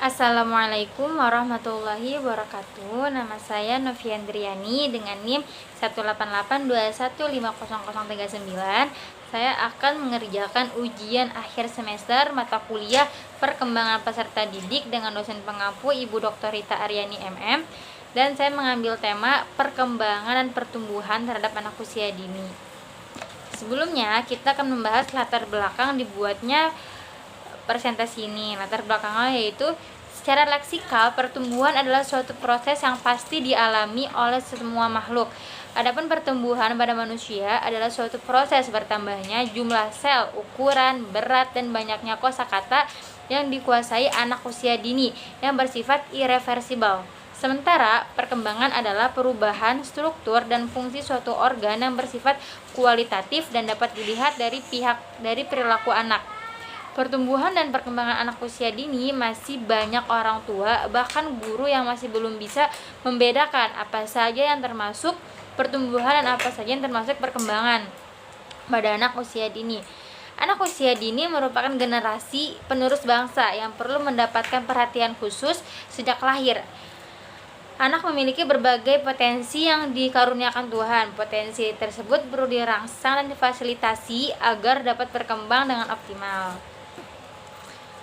Assalamualaikum warahmatullahi wabarakatuh. Nama saya Noviandriani dengan NIM 18821500039. Saya akan mengerjakan ujian akhir semester mata kuliah perkembangan peserta didik dengan dosen pengampu Ibu Dr. Rita Aryani MM, dan saya mengambil tema perkembangan dan pertumbuhan terhadap anak usia dini. Sebelumnya kita akan membahas latar belakang dibuatnya presentasi ini. Latar belakangnya yaitu secara leksikal, pertumbuhan adalah suatu proses yang pasti dialami oleh semua makhluk. Adapun pertumbuhan pada manusia adalah suatu proses bertambahnya jumlah sel, ukuran, berat, dan banyaknya kosakata yang dikuasai anak usia dini yang bersifat irreversibel. Sementara perkembangan adalah perubahan struktur dan fungsi suatu organ yang bersifat kualitatif dan dapat dilihat dari perilaku anak. Pertumbuhan dan perkembangan anak usia dini masih banyak orang tua, bahkan guru yang masih belum bisa membedakan apa saja yang termasuk pertumbuhan dan apa saja yang termasuk perkembangan pada anak usia dini. Anak usia dini merupakan generasi penerus bangsa yang perlu mendapatkan perhatian khusus sejak lahir. Anak memiliki berbagai potensi yang dikaruniakan Tuhan. Potensi tersebut perlu dirangsang dan difasilitasi agar dapat berkembang dengan optimal.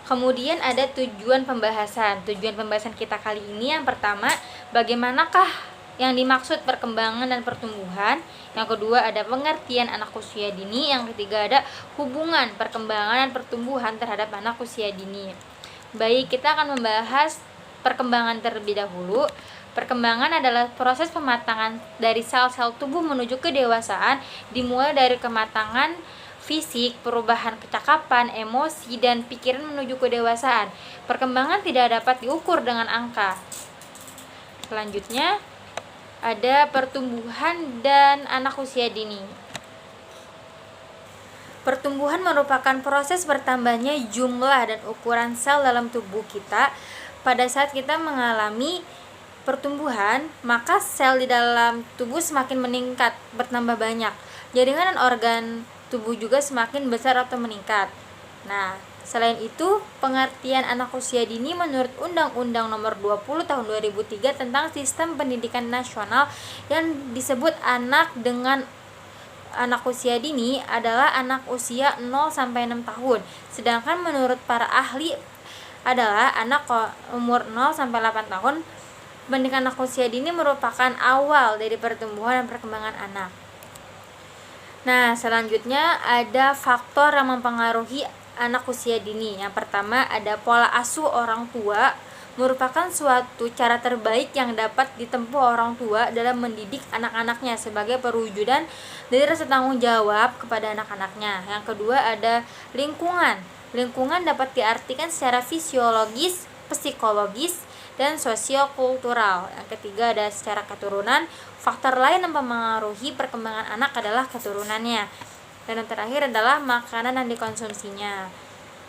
Kemudian ada tujuan pembahasan. Tujuan pembahasan kita kali ini yang pertama, bagaimanakah yang dimaksud perkembangan dan pertumbuhan. Yang kedua ada pengertian anak usia dini. Yang ketiga ada hubungan perkembangan dan pertumbuhan terhadap anak usia dini. Baik, kita akan membahas perkembangan terlebih dahulu. Perkembangan adalah proses pematangan dari sel-sel tubuh menuju kedewasaan, dimulai dari kematangan fisik, perubahan kecakapan, emosi, dan pikiran menuju kedewasaan. Perkembangan tidak dapat diukur dengan angka. Selanjutnya ada pertumbuhan dan anak usia dini. Pertumbuhan merupakan proses bertambahnya jumlah dan ukuran sel dalam tubuh kita. Pada saat kita mengalami pertumbuhan, maka sel di dalam tubuh semakin meningkat, bertambah banyak. Jaringan dan organ tubuh juga semakin besar atau meningkat. Nah, selain itu, pengertian anak usia dini menurut Undang-Undang Nomor 20 Tahun 2003 tentang Sistem Pendidikan Nasional yang disebut anak dengan anak usia dini adalah anak usia 0 sampai 6 tahun. Sedangkan menurut para ahli adalah anak umur 0 sampai 8 tahun. Pendidikan anak usia dini merupakan awal dari pertumbuhan dan perkembangan anak. Nah, selanjutnya ada faktor yang mempengaruhi anak usia dini. Yang pertama ada pola asuh orang tua, merupakan suatu cara terbaik yang dapat ditempuh orang tua dalam mendidik anak-anaknya sebagai perwujudan dari rasa tanggung jawab kepada anak-anaknya. Yang kedua ada lingkungan. Lingkungan dapat diartikan secara fisiologis, psikologis, dan sosiokultural. Yang ketiga ada secara keturunan. Faktor lain yang mempengaruhi perkembangan anak adalah keturunannya. Dan yang terakhir adalah makanan yang dikonsumsinya.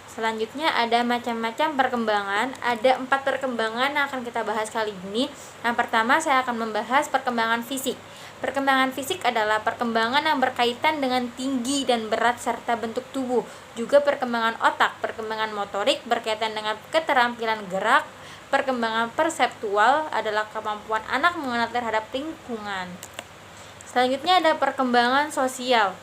Selanjutnya ada macam-macam perkembangan. Ada 4 perkembangan yang akan kita bahas kali ini. Yang pertama saya akan membahas perkembangan fisik. Perkembangan fisik adalah perkembangan yang berkaitan dengan tinggi dan berat serta bentuk tubuh. Juga perkembangan otak, perkembangan motorik berkaitan dengan keterampilan gerak. Perkembangan perseptual adalah kemampuan anak mengenal terhadap lingkungan. Selanjutnya ada perkembangan sosial,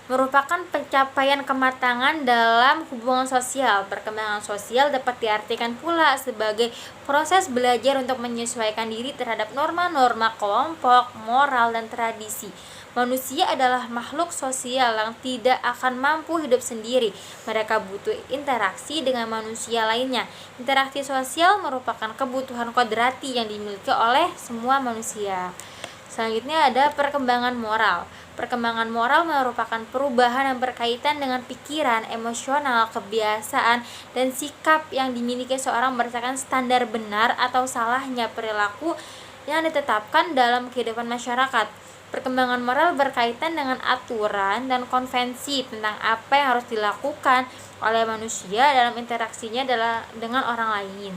merupakan pencapaian kematangan dalam hubungan sosial. Perkembangan sosial dapat diartikan pula sebagai proses belajar untuk menyesuaikan diri terhadap norma-norma kelompok, moral, dan tradisi. Manusia adalah makhluk sosial yang tidak akan mampu hidup sendiri. Mereka butuh interaksi dengan manusia lainnya. Interaksi sosial merupakan kebutuhan kodrati yang dimiliki oleh semua manusia. Selanjutnya ada perkembangan moral. Perkembangan moral merupakan perubahan yang berkaitan dengan pikiran, emosional, kebiasaan, dan sikap yang dimiliki seorang berdasarkan standar benar atau salahnya perilaku yang ditetapkan dalam kehidupan masyarakat. Perkembangan moral berkaitan dengan aturan dan konvensi tentang apa yang harus dilakukan oleh manusia dalam interaksinya dengan orang lain.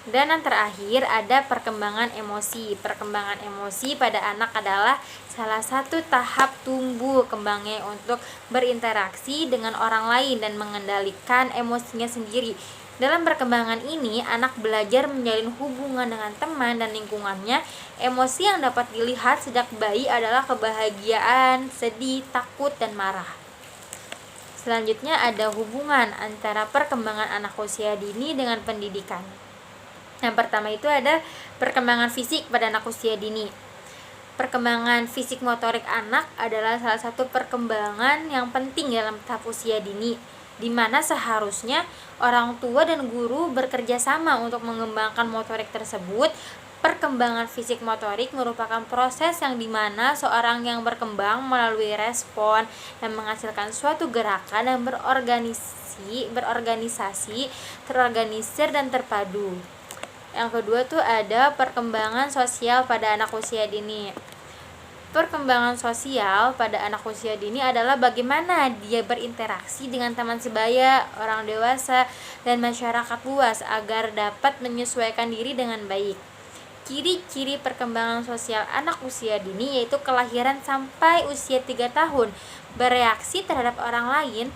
Dan yang terakhir ada perkembangan emosi. Perkembangan emosi pada anak adalah salah satu tahap tumbuh kembangnya untuk berinteraksi dengan orang lain dan mengendalikan emosinya sendiri. Dalam perkembangan ini, anak belajar menjalin hubungan dengan teman dan lingkungannya. Emosi yang dapat dilihat sejak bayi adalah kebahagiaan, sedih, takut, dan marah. Selanjutnya ada hubungan antara perkembangan anak usia dini dengan pendidikan. Yang pertama itu ada perkembangan fisik pada anak usia dini. Perkembangan fisik motorik anak adalah salah satu perkembangan yang penting dalam tahap usia dini, di mana seharusnya orang tua dan guru bekerja sama untuk mengembangkan motorik tersebut. Perkembangan fisik motorik merupakan proses yang dimana seorang yang berkembang melalui respon dan menghasilkan suatu gerakan yang berorganisasi, terorganisir, dan terpadu. Yang kedua tuh ada perkembangan sosial pada anak usia dini. Perkembangan sosial pada anak usia dini adalah bagaimana dia berinteraksi dengan teman sebaya, orang dewasa, dan masyarakat luas agar dapat menyesuaikan diri dengan baik. Ciri-ciri perkembangan sosial anak usia dini yaitu kelahiran sampai usia 3 tahun, bereaksi terhadap orang lain.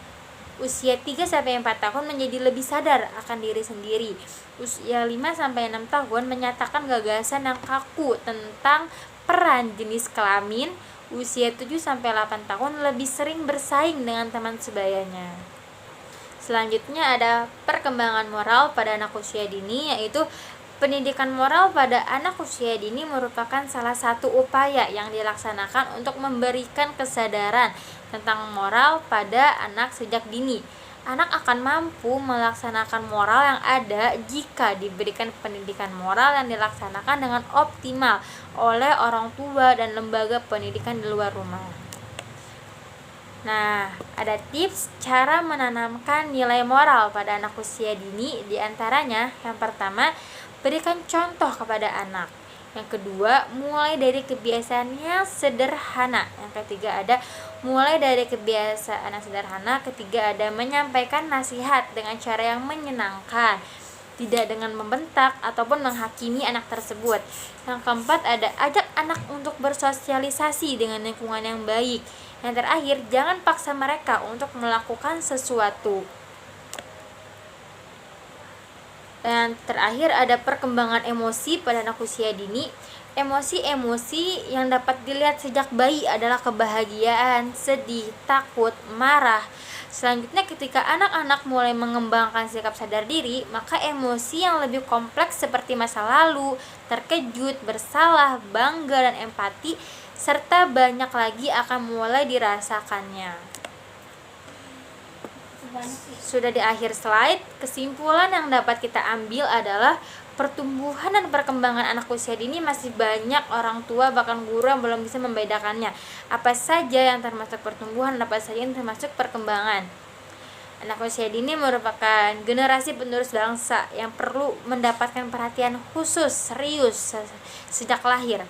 Usia 3-4 tahun menjadi lebih sadar akan diri sendiri. Usia 5-6 tahun menyatakan gagasan yang kaku tentang peran jenis kelamin. Usia 7-8 tahun lebih sering bersaing dengan teman sebayanya. Selanjutnya ada perkembangan moral pada anak usia dini, yaitu pendidikan moral pada anak usia dini merupakan salah satu upaya yang dilaksanakan untuk memberikan kesadaran tentang moral pada anak sejak dini. Anak akan mampu melaksanakan moral yang ada jika diberikan pendidikan moral yang dilaksanakan dengan optimal oleh orang tua dan lembaga pendidikan di luar rumah. Nah, ada tips cara menanamkan nilai moral pada anak usia dini, diantaranya yang pertama, berikan contoh kepada anak. Yang kedua, mulai dari kebiasaan yang sederhana. Yang ketiga ada mulai dari kebiasaan yang sederhana. Ketiga ada menyampaikan nasihat dengan cara yang menyenangkan, tidak dengan membentak ataupun menghakimi anak tersebut. Yang keempat ada ajak anak untuk bersosialisasi dengan lingkungan yang baik. Yang terakhir, jangan paksa mereka untuk melakukan sesuatu. Dan terakhir ada perkembangan emosi pada anak usia dini. Emosi-emosi yang dapat dilihat sejak bayi adalah kebahagiaan, sedih, takut, marah. Selanjutnya ketika anak-anak mulai mengembangkan sikap sadar diri, maka emosi yang lebih kompleks seperti masa lalu, terkejut, bersalah, bangga, dan empati, serta banyak lagi akan mulai dirasakannya. Sudah di akhir slide, kesimpulan yang dapat kita ambil adalah pertumbuhan dan perkembangan anak usia dini masih banyak orang tua bahkan guru yang belum bisa membedakannya. Apa saja yang termasuk pertumbuhan, apa saja yang termasuk perkembangan. Anak usia dini merupakan generasi penerus bangsa yang perlu mendapatkan perhatian khusus, serius sejak lahir.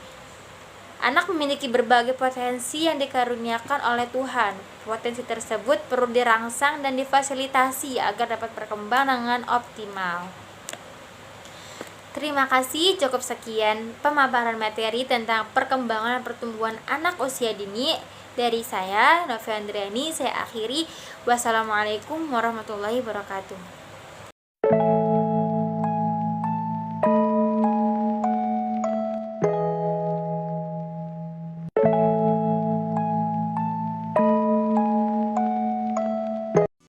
Anak memiliki berbagai potensi yang dikaruniakan oleh Tuhan. Potensi tersebut perlu dirangsang dan difasilitasi agar dapat berkembang dengan optimal. Terima kasih, cukup sekian pemaparan materi tentang perkembangan dan pertumbuhan anak usia dini dari saya, Novi Andriani. Saya akhiri. Wassalamualaikum warahmatullahi wabarakatuh.